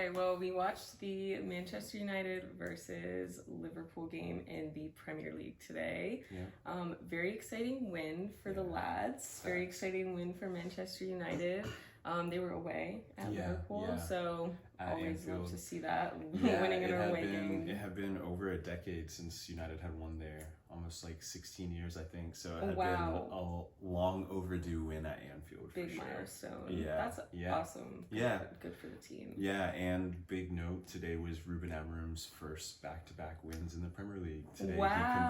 right, well, we watched the Manchester United versus Liverpool game in the Premier League today. Very exciting win for the lads. Very exciting win for Manchester United. They were away at Liverpool, so at always Anfield. Love to see that, winning in an away game. It had been over a decade since United had won there, almost like 16 years, I think. So it had been a long overdue win at Anfield. Big milestone. That's awesome. Good for the team. Yeah, and big note, today was Ruben Amorim's first back-to-back wins in the Premier League. Today he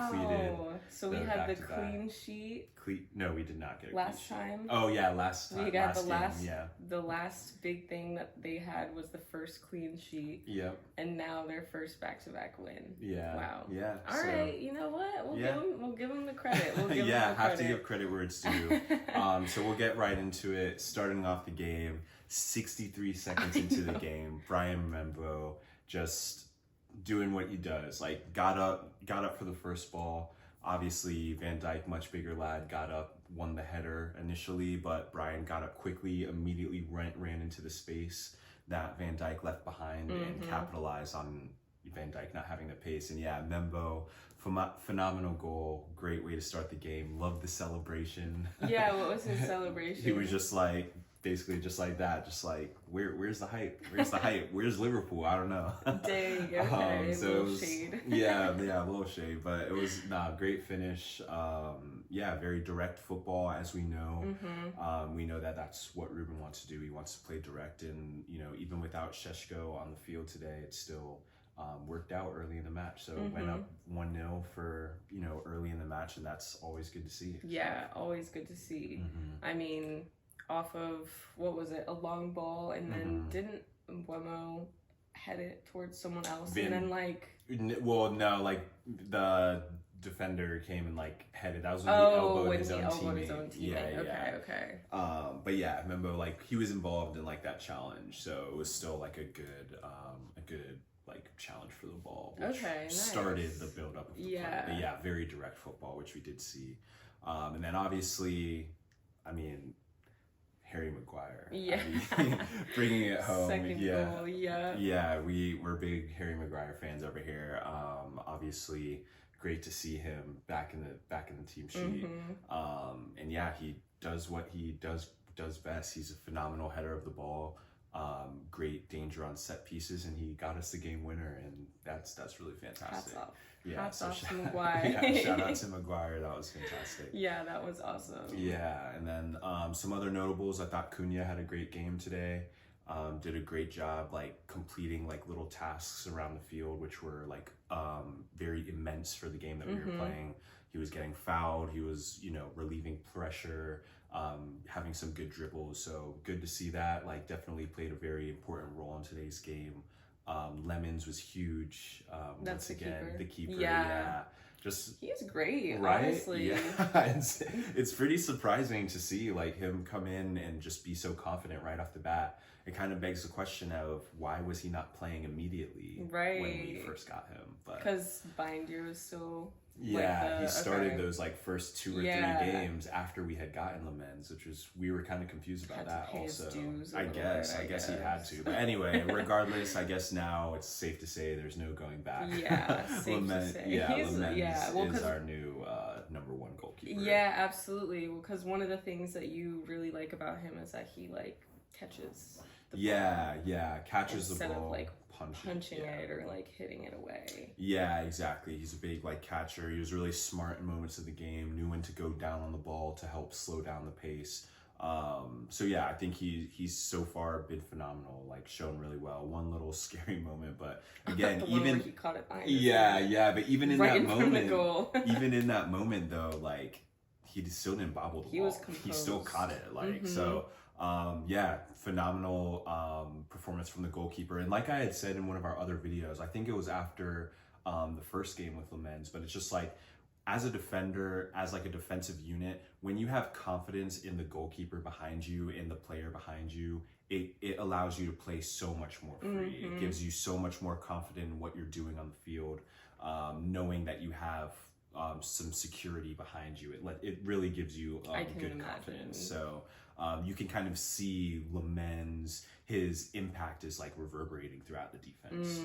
completed. So we had the clean sheet. No, we did not get a last time. Oh yeah, last time. We got last the last big thing that they had was the first clean sheet. Yep. And now their first back-to-back win. Yeah. Wow. Yeah. All right. You know what? We'll give them the credit. We'll give them the have credit. to give credit where it's due. So we'll get right into it. Starting off the game, 63 seconds into the game, Brian Membo just doing what he does. Like got up for the first ball. Obviously, Van Dijk, much bigger lad, got up, won the header initially, but Brian got up quickly, immediately ran into the space that Van Dijk left behind and capitalized on Van Dijk not having the pace. And yeah, Membo, phenomenal goal, great way to start the game. Love the celebration. Yeah, what was his celebration? He was just like, basically just like that, just like, where's the hype? Where's the hype? Where's Liverpool? I don't know. Dang, okay, so little shade. yeah, a little shade, but it was great finish. Very direct football, as we know. We know that that's what Ruben wants to do. He wants to play direct, and even without Šeško on the field today, it still worked out early in the match. So it went up 1-0 for early in the match, and that's always good to see. Yeah, always good to see. I mean, off of, what was it, a long ball, and then didn't Mbeumo head it towards someone else, and then the defender came and headed. That was when he elbowed his own teammate. Okay. But yeah, I remember he was involved in that challenge, so it was still a good challenge for the ball, which started the build up of the play. But yeah, very direct football, which we did see. And then obviously, Harry Maguire. Bringing it home. Second goal, we're big Harry Maguire fans over here. Obviously, great to see him back in the team sheet. And yeah, he does what he does best. He's a phenomenal header of the ball. Great danger on set pieces, and he got us the game winner, and that's really fantastic. Hats off to Maguire. Shout out to Maguire. That was fantastic. Yeah, that was awesome. Yeah, and then some other notables. I thought Cunha had a great game today. Did a great job completing little tasks around the field, which were very immense for the game that we were playing. He was getting fouled. He was relieving pressure, having some good dribbles. So good to see that. Definitely played a very important role in today's game. Lemons was huge. That's once again, the keeper. He's great, right? Honestly. Yeah, it's pretty surprising to see him come in and just be so confident right off the bat. It kind of begs the question of why was he not playing immediately when we first got him? Because Binder was still. Yeah, he started those first 2 or 3 games after we had gotten Lemens, which was, we were kind of confused about that also. I guess he had to. But anyway, regardless, I guess now it's safe to say there's no going back. Yeah, safe to say. Yeah, Lemens is our new number 1 goalkeeper. Yeah, absolutely. Because one of the things that you really like about him is that he catches the ball. Catches the ball. Instead of punching it or hitting it away. Yeah, exactly. He's a big catcher. He was really smart in moments of the game, knew when to go down on the ball to help slow down the pace. So yeah, I think he's so far been phenomenal, shown really well. One little scary moment, but again, even he caught it behind but even in that moment, even in that moment though, he still didn't bobble the ball. He still caught it. So phenomenal performance from the goalkeeper. And like I had said in one of our other videos, I think it was after the first game with Lemens, but it's just as a defender, as a defensive unit, when you have confidence in the goalkeeper behind you, in the player behind you, it allows you to play so much more free. It gives you so much more confidence in what you're doing on the field, knowing that you have some security behind you. It really gives you good confidence. So you can kind of see Lamens, his impact is like reverberating throughout the defense,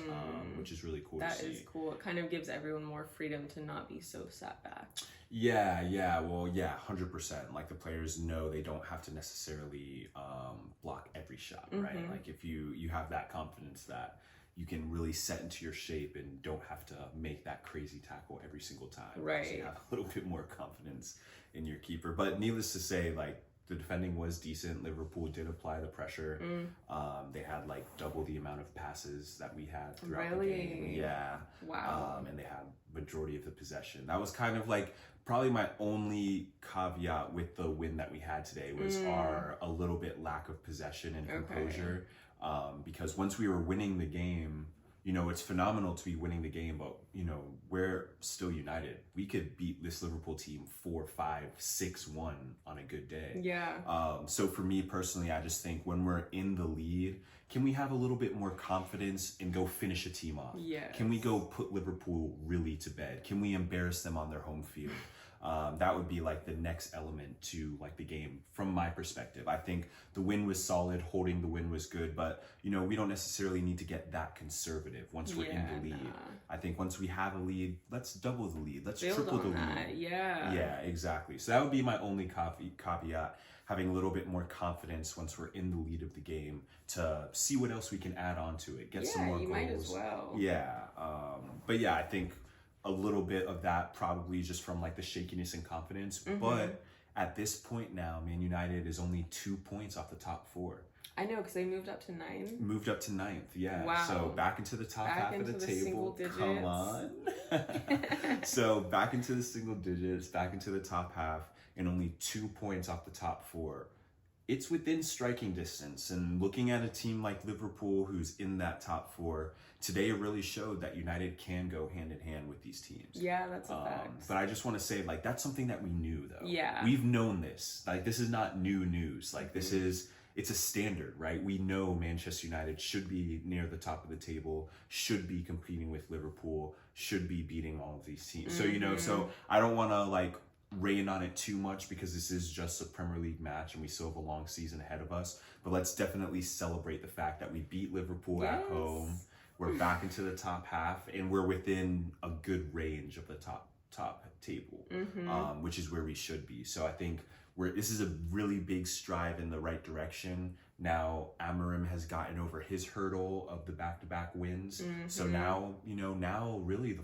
which is really cool to see. That is cool. It kind of gives everyone more freedom to not be so sat back. Yeah, 100%. Like the players know they don't have to necessarily block every shot, right? Like if you have that confidence that you can really set into your shape and don't have to make that crazy tackle every single time. Right. So you have a little bit more confidence in your keeper. But needless to say, like, the defending was decent. Liverpool did apply the pressure. They had like double the amount of passes that we had throughout the game. Yeah. Wow. And they had majority of the possession. That was kind of like probably my only caveat with the win that we had today was our a little bit lack of possession and composure. Because once we were winning the game, you know, it's phenomenal to be winning the game, but, you know, we're still United. We could beat this Liverpool team 4-5, 6-1 on a good day. Yeah. So for me personally, I just think when we're in the lead, can we have a little bit more confidence and go finish a team off? Yes. Can we go put Liverpool really to bed? Can we embarrass them on their home field? That would be like the next element to like the game from my perspective. I think the win was solid, holding the win was good, but you know, we don't necessarily need to get that conservative once we're in the lead. I think once we have a lead, let's double the lead. Let's triple the lead. Yeah, exactly. So that would be my only caveat, having a little bit more confidence once we're in the lead of the game to see what else we can add on to it. Get some more goals. Might as well. Yeah. But yeah, I think a little bit of that probably just from like the shakiness and confidence. But at this point now, Man United is only 2 points off the top 4. I know, because they moved up to 9. Moved up to 9th, yeah. Wow. So back into the top half of the table. Single digits. Come on. So back into the single digits, back into the top half, and only 2 points off the top 4. It's within striking distance. And looking at a team like Liverpool, who's in that top 4, today it really showed that United can go hand in hand with these teams. Yeah, that's a fact. But I just want to say, like, that's something that we knew, though. Yeah. We've known this. Like, this is not new news. Like, this is, it's a standard, right? We know Manchester United should be near the top of the table, should be competing with Liverpool, should be beating all of these teams. So, you know, so I don't want to, like, rain on it too much because this is just a Premier League match and we still have a long season ahead of us. But let's definitely celebrate the fact that we beat Liverpool at home. We're back into the top half and we're within a good range of the top table, which is where we should be. So I think this is a really big stride in the right direction. Now Amorim has gotten over his hurdle of the back-to-back wins. So now, you know, now really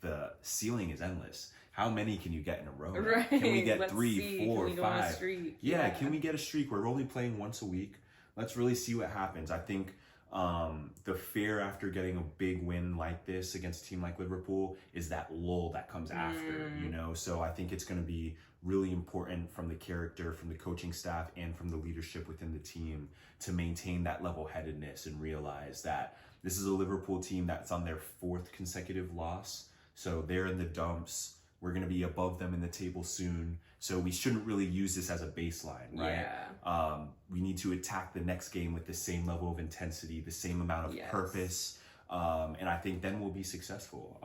the ceiling is endless. How many can you get in a row? Right. Can we get 3, 4, 5? Yeah, can we get a streak? We're only playing once a week. Let's really see what happens. I think the fear after getting a big win like this against a team like Liverpool is that lull that comes after, you know? So I think it's going to be really important from the character, from the coaching staff, and from the leadership within the team to maintain that level-headedness and realize that this is a Liverpool team that's on their 4th consecutive loss. So they're in the dumps. We're going to be above them in the table soon. So we shouldn't really use this as a baseline, right? Yeah. We need to attack the next game with the same level of intensity, the same amount of purpose. And I think then we'll be successful.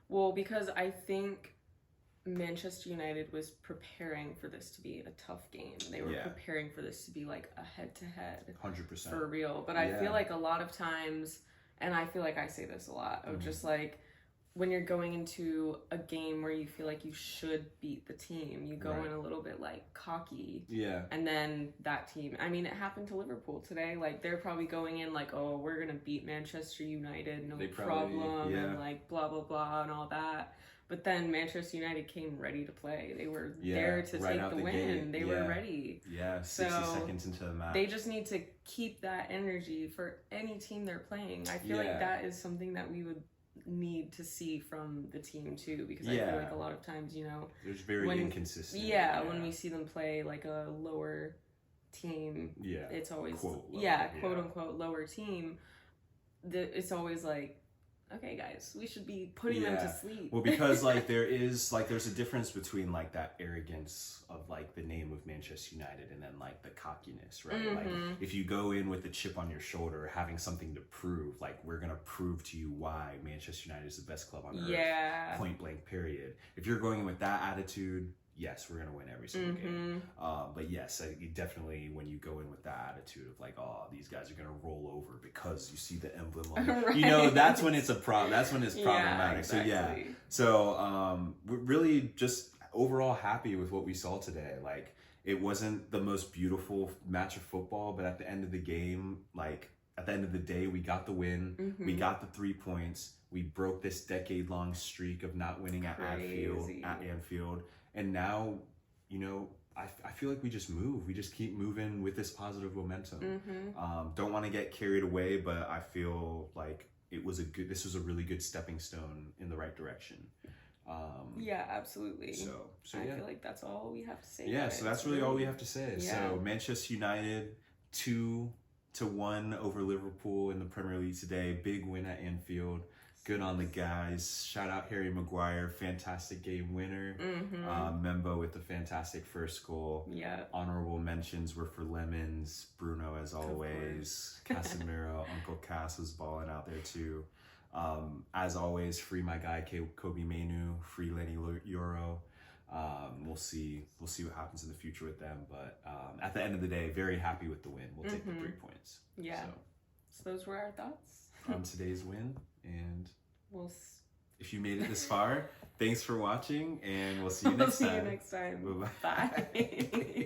Well, because I think Manchester United was preparing for this to be a tough game. They were preparing for this to be like a head-to-head. 100%. For real. But I feel like a lot of times, and I feel like I say this a lot, of just like, when you're going into a game where you feel like you should beat the team, you go in a little bit like cocky. Yeah. And then that team, I mean, it happened to Liverpool today. Like they're probably going in like, oh, we're going to beat Manchester United, no problem. And like blah, blah, blah and all that. But then Manchester United came ready to play. They were there to take the win. They were ready. Yeah, 60 seconds into the match. They just need to keep that energy for any team they're playing. I feel like that is something that we would need to see from the team too, because I feel like a lot of times, you know, there's very inconsistent. When we see them play like a lower team, it's always quote unquote lower team. it's always like okay, guys, we should be putting them to sleep. Well, because like there's a difference between like that arrogance of like the name of Manchester United and then like the cockiness, right? Like if you go in with the chip on your shoulder, having something to prove, like we're gonna prove to you why Manchester United is the best club on earth, point blank, period. If you're going in with that attitude, yes, we're gonna win every single game. But yes, you definitely, when you go in with that attitude of like, oh, these guys are gonna roll over because you see the emblem on right. you know, that's when it's a problem. That's when it's problematic. Exactly. So we're really just overall happy with what we saw today. Like, it wasn't the most beautiful match of football, but at the end of the game, like at the end of the day, we got the win. We got the 3 points. We broke this decade-long streak of not winning at Anfield. And now, you know, I feel like we just move. We just keep moving with this positive momentum. Don't want to get carried away, but I feel like this was a really good stepping stone in the right direction. Yeah, absolutely. So I feel like that's all we have to say. Yeah, so that's really all we have to say. Yeah. So Manchester United 2-1 over Liverpool in the Premier League today. Big win at Anfield. Good on the guys. Shout out Harry Maguire, fantastic game winner. Membo with the fantastic first goal. Yeah. Honorable mentions were for Lemons, Bruno as always, Casemiro, Uncle Cass was balling out there too. As always, free my guy Kobe Mainu, free Lenny Euro. We'll see what happens in the future with them, but at the end of the day, very happy with the win. We'll take the 3 points. Yeah. So those were our thoughts on today's win, and if you made it this far, thanks for watching, and we'll see you next time. See you next time. Bye-bye. Bye.